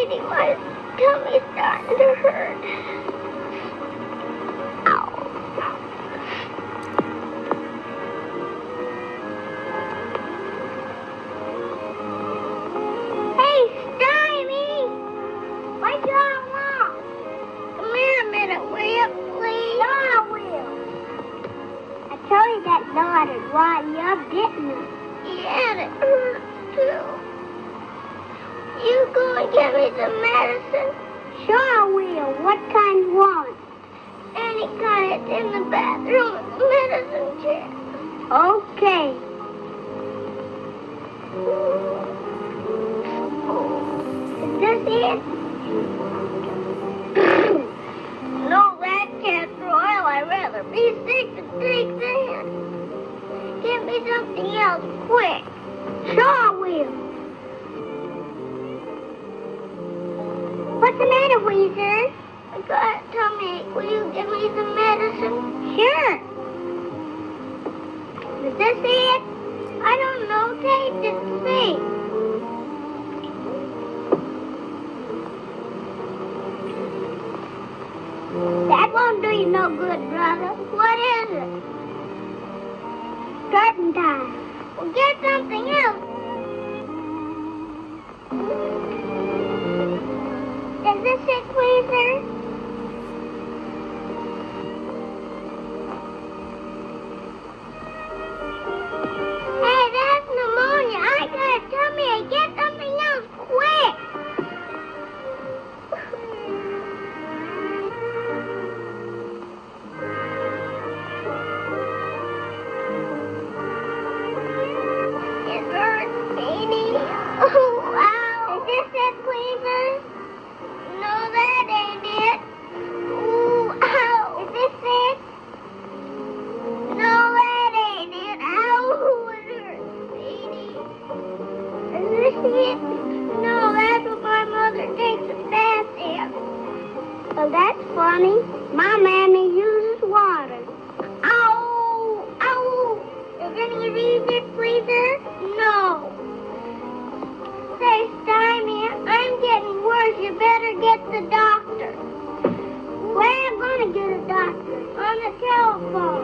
Sweetie, my tummy's starting to hurt. Ow. Hey, Stymie! What do you want? Come here a minute, will you, please? No, I will. I told you that dog had wind you up, didn't it? Yeah, and it hurts, too. You go and get me some medicine? Sure I will. What kind you want? Any kind. It's in the bathroom with the medicine chest. Okay. Is this it? No, that castor oil. I'd rather be sick than take that. Get me something else quick. Sure I will. What's the matter, Wheezer? I got a tummy ache. Will you give me some medicine? Sure. Is this it? I don't know. Taste it and see. That won't do you no good, brother. What is it? Turpentine. Well, get something else. Is this it, Wheezer? Hey, that's pneumonia. I got a tummy ache. Get something else quick. It hurts, baby. Oh, ow. Is this it, Wheezer? No, that ain't it. Ooh, ow. Is this it? No, that ain't it. Ow, it hurts, baby. Is this it? No, that's what my mother takes a bath in. Well, that's funny. My mammy uses water. Ow! Ow! Is any of these it, Wheezer? No. Say, Stymie, I'm getting worse. You better get the doctor. Where am I going to get a doctor? On the telephone.